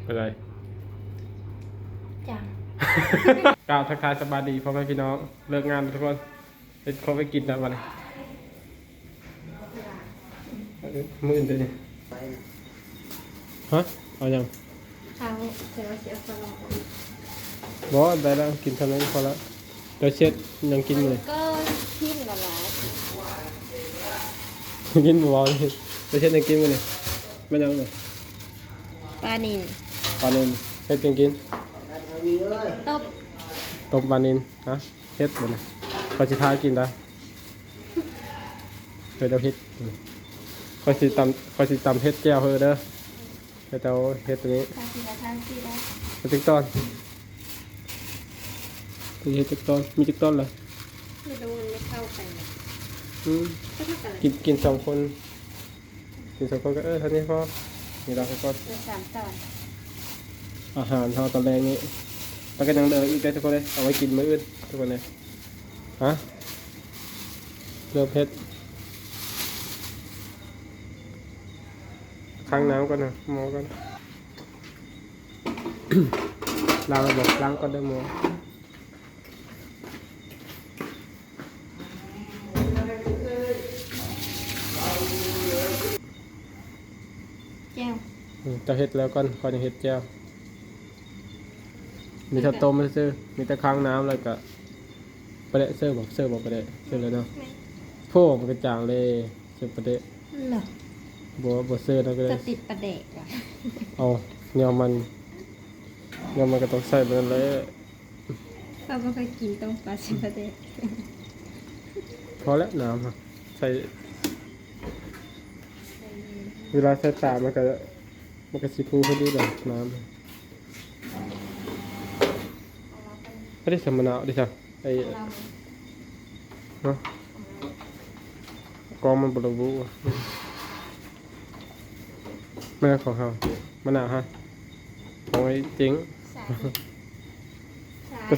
ไปเลย จัง กล่าวทักทายสบายดีพ่อแม่พี่น้องเลิกงานทุกคนเป็นเขาไปกินแล้ววันนี้มื้ออื่นเลยฮะเอายัง เอาเดี๋ยวเราเสียฟอง บอสได้แล้วกินเท่านั้นพอแล้วเดี๋ยวเช็ดยังกินเลย ก็ทิ้งละลาย กินบอลเลยเดี๋ยวเช็ดยังกินเลยไม่ยังเลย ปลานิล ปลาเนนเฮ็ดยังกิน ต้ม ต้มปลาเนนฮะเฮ็ดหมดเลยพอสิทากินได้เดี๋ยวเฮ็ดคอยสิตำเฮ็ดแก้วเฮ้อเด้อเฮ็ดเอาเฮ็ดตัวนี้ ทานทีละทานทีละ ติ๊กต้นตีให้ติ๊กต้นมีติ๊กต้นเหรอ ไม่รู้มันไม่เข้ากันเลย อืม ก็เท่ากัน กิน2 คนกิน2 คนก็เท่านี้พอมีเราทุกคน เหลือ3 ตอน อาหารเท่าตอนแรกนี้แล้วก็ยังเหลืออีกได้ทุกคนเลยเอาไว้กินมื้ออื่นทุกคนเลยฮะเรือเพชรค้างน้ำก่อนนะหมอก่อน ล้างระบบล้างก่อนได้หมอ แก้ว จะเฮ็ดแล้วก่อนจะเฮ็ดแก้วมีข้าวต้มไม่ซื้อมีแต่ค้างน้ำแล้วก็ประเดะเสื้อบอกประเดะเสื้อเลยเนาะโพ่มันกระจ่างเลยเสื้อประเดะ เหรอ บัวเสื้อแล้วก็เล จะ ย ติดประเด็กอ่ะ เอาเนื้อมันก็ต้องใส่ไปนั่นเลย เราไม่เคยกินต้มปลาชิประเด็ก พอแล้วน้ำอะใส่เวลาใส่ตามันก็สิพูพอดีเลยน้ำไม่ได้สมะนาวดิจ้ะไอ้เนาะกองมันบลบุไม่ได้ของเขามะนาวฮะของไอ้เจ๋งก็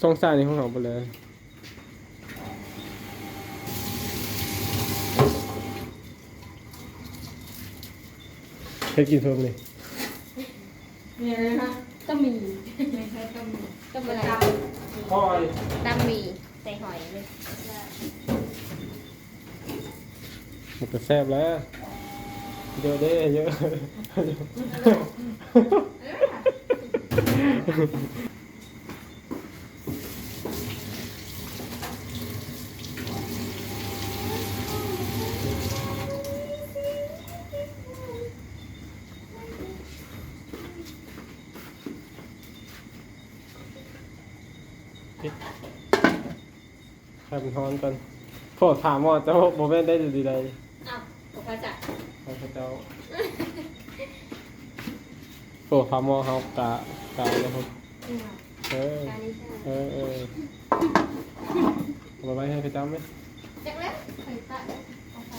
ส่งสายนี่ของเขาไปเลยเคยกินเพิ่มเลย มีอะไรนะก็มีไม่ใช่ก็มีก็อะไร พ่อย ดำมีใส่หอยเลย มันก็แซ่บแล้วเยอะเด้เยอะให้มันฮ้อนกันโทษถามว่าเจ้าโมเมนต์ได้ดีใด อ้าวผมก็จะ เขาเจ้าโทษถามว่าเขากะแล้วครับเออ การนี้ใช่ไหม เอาไว้ให้พระเจ้าไหม จักแล้วใส่ตะเอาไป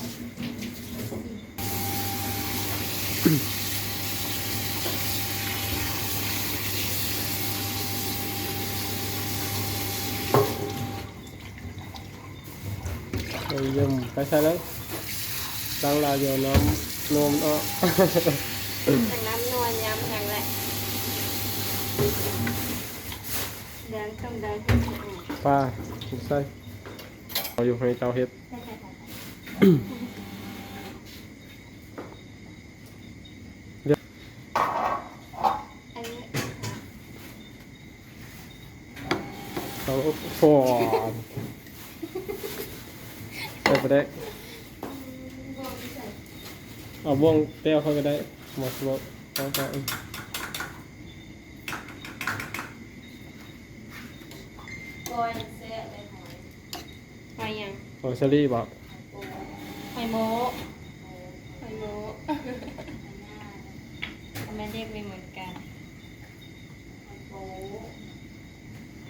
เยี่ยมไปใส่เลยล้างลาเดียวน้ำนมเนาะ จากน้ำนวลย้ำแข็งแหละเดินต้องเดินให้สะอาด ป้าใส่เอาอยู่ให้เจ้าเฮ็ด ใช่ใช่ใช่อันนี้ เอาฟอนใส่ไปได้เอาบ่วงเต้วเขาก็ได้หมดเอาไป โอยเสียเลยหอยยัง หอยเชอรี่บอก หอยโมหอยโมทำไมเรียกไม่เหมือนกันหอยโม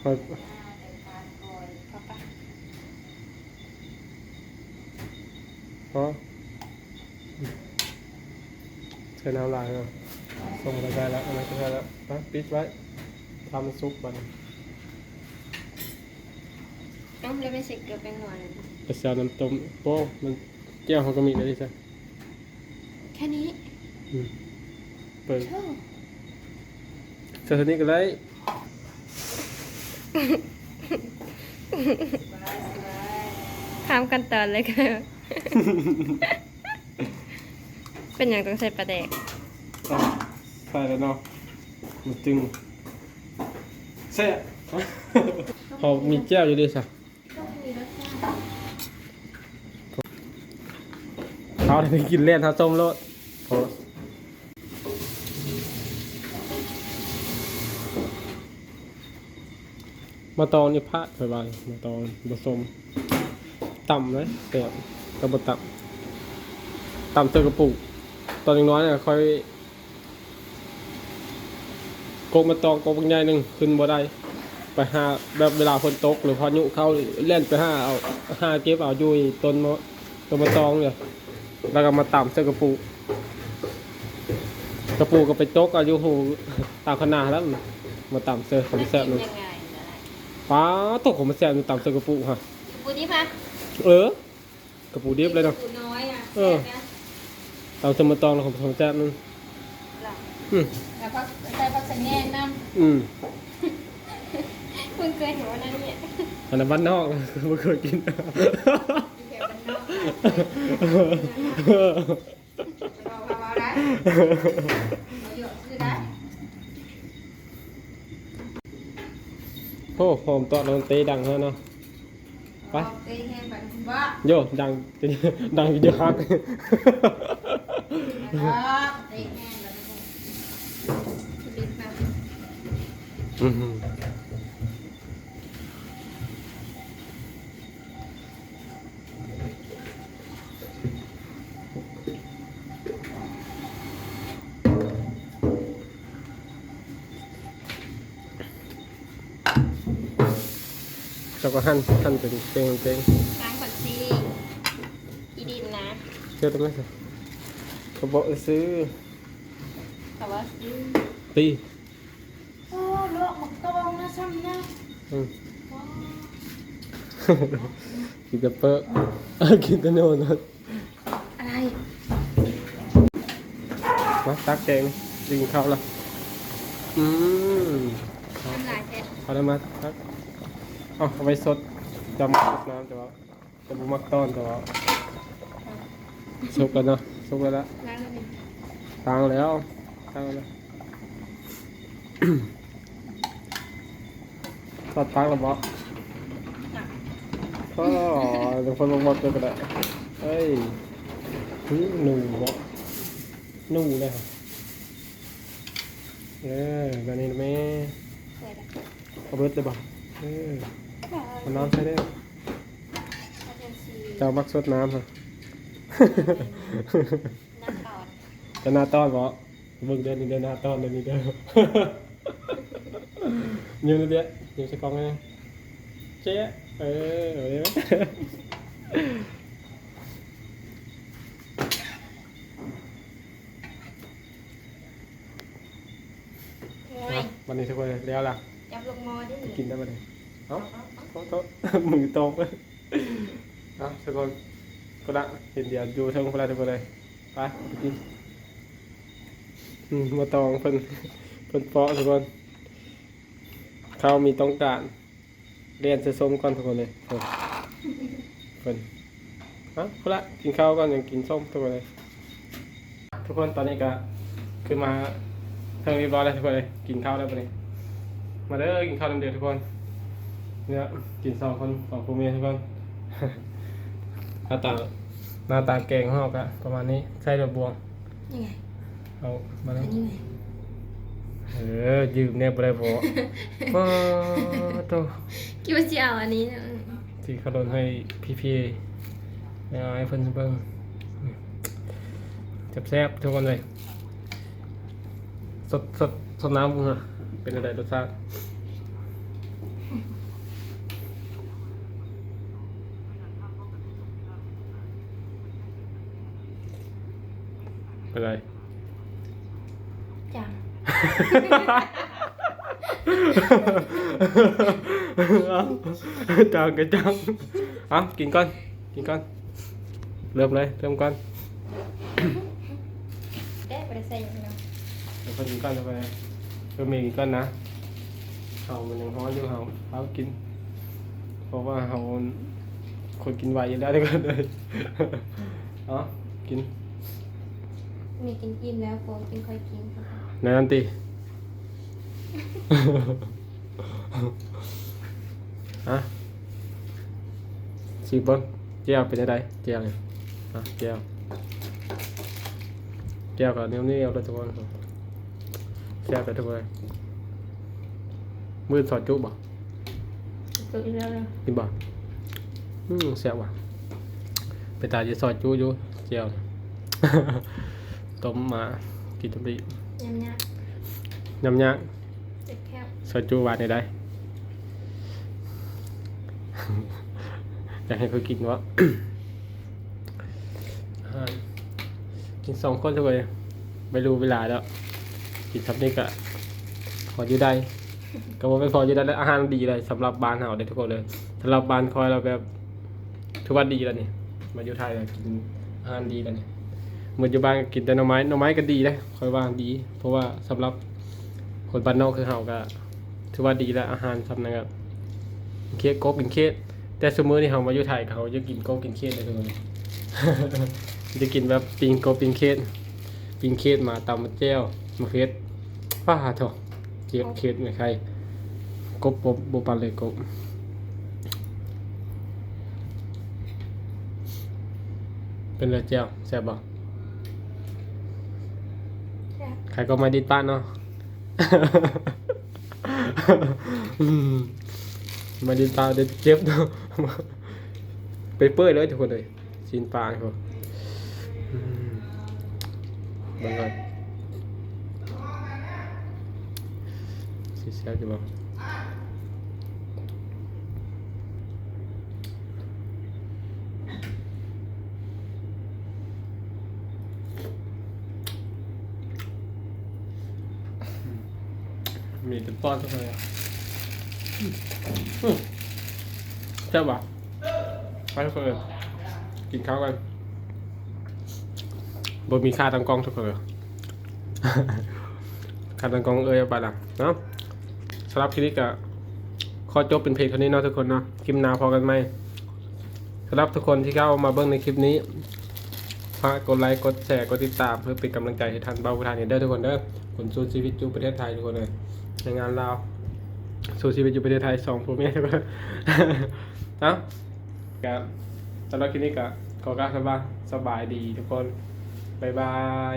หอย พอปะ เพราะใช้น้ำลายเนาะส่งไปได้แล้วอันนั้นก็ได้แล้วนะปิดไว้ทำซุปมัน เอ้าแล้วไม่ใส่เกลือแป้งหวาน กระเซียวน้ำต้มโป้มันแก้วเขาก็มีเลยดิจ้ะ แค่นี้ เปิด เท่า เสื้อตัวนี้ก็ได้ ถามกันตอนเลยค่ะ เป็นอย่างต้องใส่ปลาแดก ใส่แล้วเนาะมันจึงแซ่บ เขามีแก้วอยู่ดิสักเขาได้กินเล่นเขาส้มรสโอ้มาตองนี่พระไปบ้างมาตองผสมต่ำเลยแต่กระบต่ำเจอกระปุกตอนยังน้อยเนี่ยค่อยโกงมาตองโกงใหญ่หนึ่งขึ้นบ่ได้ไปหาแบบเวลาฝนตกหรือพายุเข้าเล่นไปหาเก็บเอาอยู่ต้นมาตองเนี่ยแล้วก็มาต่ำเจอกระปุกก็ไปตกอายุหูตามขนาดแล้วมาต่ำเจอผมแซ่บเลยป้าตกผมมาแซ่บอยู่ต่ำเจอกระปุกฮะ ปูดิพะ กระปุกดิบเลยเนาะ ปูน้อยอ่ะ ต่ำเจอมาตองแล้วผมแซ่บนึง แล้วก็ใส่ผักสะแงงน้ำคุณเคยเห็นวันนั้นเนี่ย อันนั้นบ้านนอกไม่เคยกิน แถวบ้านนอกเราพามาได้เราหยดซื้อได้ โอ้หอมตอดมันเตะดังแล้วเนาะไป เตะแห้งแบบบ้า โย่ดังดังเยอะครับ เตะแห้งแบบลิ้นแบบ แล้วก็หั่นเป็นเป้ง ล้างผักชีอีดินนะ เชื่อได้ไหมสิเขาบอกซื้อ แต่ว่าซื้อ ปี โอ้โลกหมกตองนะซ้ำนะ กินแต่เปอะกินแต่โน่นนะ อะไร มาตักแกงกินข้าวละทำลายแท้ เอาได้มาตักเอาไปสดจำสดน้ำแต่ว่าจะบุมักต้อนแต่ว่าสุกแล้วเนาะสุกแล้วละ ล้างแล้วนี่ ตั้งแล้วทอดตั้งแล้วบ่ก็เดี๋ยวคนลงมาเจอกันแล้วเฮ้ยหนูบ่หนูเลยแบบนี้นะแม่ เปิดอ่ะ เอาเบิดเลยบ่มันน้ำใช้ได้ เอาเทียนชี เจ้ามักสดน้ำเหรอ น้ำตอด จะหน้าต้อนบ่เบิ่งเดือนนี้เดือนหน้าต้อนเดือนนี้เด้อ ยืมเดี๋ยวยืมใส่กล่องไว้นะเจ๊เอาได้ไหม โอ้ย วันนี้ทุกคนแล้วล่ะ จับลงมอดิ กินได้ปะเนี่ยเอ้าโต๊ะ มือตรงเลยเอาทุกคนก็ละเห็นเดี๋ยวอยู่ทั้งคนละทุกคนเลยไปกินมาตองเพิ่นเปาะทุกคนเขามีต้องการเรียนจะส้มก่อนทุกคนเลยเพิ่นคนละกินข้าวก่อนยังกินส้มทุกคนเลยทุกคนตอนนี้ก็ขึ้นมาเทิงเรียบร้อยแล้วทุกคนเลยกินข้าวแล้วปะเนี่ยมาเด้อกินข้าวเดียวทุกคนเนี่ยกิน2 คน2ผู้เมียทุกคน หน้าตาแกงของเราก็ประมาณนี้ใส่ดอกบวง ยังไง เอามาแล้ว อันนี้ไง ยืมเนี่ยบ่ได้บ่โต คิดว่าจะเอาอันนี้นะ ที่เขาโดนให้พี่ๆเอาให้เพิ่นเบิ่งแซ่บๆทุกคนเลยสดน้ำฮะเป็นอะไรรสชาติเป็นไร จัง จังกันจังเอากินก่อนเริ่มก่อน ได้ไปใส่ยังไง เดี๋ยวคนกินก่อนจะไป ก็มีก็นะเขามันยังฮ้อนอยู่เขากิน เพราะว่าเขาคนกินไวอยู่แล้วทุกคนเลย เนาะกิน มีกินอิ่มแล้วโฟกินค่อยกินค่ะ นานตี ฮะชิบเบิ้งเจียวเป็นยังไงเจียวเนี่ยเจียวกับเนี้ยนี่เอาเลยทุกคนแซ่บไปทุกคนมือสอดจุบ่ ตัวอีกแล้วเลย กินบ่แซ่บว่ะไปตาจะสอดจุอยู่เจียวเนี่ย ต้มมากินต้มดี ยำยะ ยำยาก เจ็บแคบ สอดจุหวานได้ อยากให้เขากินวะ กิน2 คนทุกคนไม่รู้เวลาแล้วกินทับนี่ก็พออยู่ได้ ก็ว่าไม่พออยู่ได้แล้วอาหารดีเลยสำหรับบ้านเราเด็กทุกคนเลยสำหรับบ้านคอยเราแบบทุกวันดีแล้วนี่มาอยู่ไทยเรากินอาหารดีแล้วนี่เหมือนอยู่บ้านก็กินแต่หน่อไม้ก็ดีเลยคอยว่าดี เพราะว่าสำหรับคนบ้านนอกคือเฮาก็ถือว่าดีแล้วอาหารสำนักแบบเคสกบกินเคสแต่สมมื้อนี่เฮามาอยู่ไทยเขาจะกินกบกินเคสเลยทุกคน จะกินแบบปิ้งกบปิ้งเคสมาตำมะแจ่วมะเขือป้าเถอะเจี๊ยบเคสไม่ใครกบบ่ปันเลยกบเป็นเลยแจ่วแซ่บบ่ แคบ ใครก็มาดิดป้านเนาะ อืมมาดิดป้าเด็ดเจ็บเนาะ ไปเปื่อยเลยทุกคนเลยชินปลาครับเบิ่งก่อนสิแซ่บจังบ่มีแต่ป้อนทุกคนเลยแซ่บบ่ไปทุกคนเลยกินข้าวกันบ่มีค่าตั้งกล้องทุกคนเลย ค่าตั้งกล้องเอาไปละเนาะสำหรับคลิปนี้ก็ขอจบเป็นเพลงเท่านี้เนาะทุกคนเนาะคลิปหน้าพอกันไหมสำหรับทุกคนที่เข้ามาเบิ่งในคลิปนี้ฝากกดไลค์กดแชร์กดติดตามเพื่อเป็นกำลังใจให้ท่านเบาผู้ทานเห็นเด้อทุกคนเด้อผลสู้ชีวิตอยู่ประเทศไทยทุกคนเลยในงานลาวสู้ชีวิตอยู่ประเทศไทย2ผัวเมียทุกคน เนาะครับสำหรับคลิปนี้ก็ขอกล่าวคำว่าสบายดีทุกคน บ๊ายบาย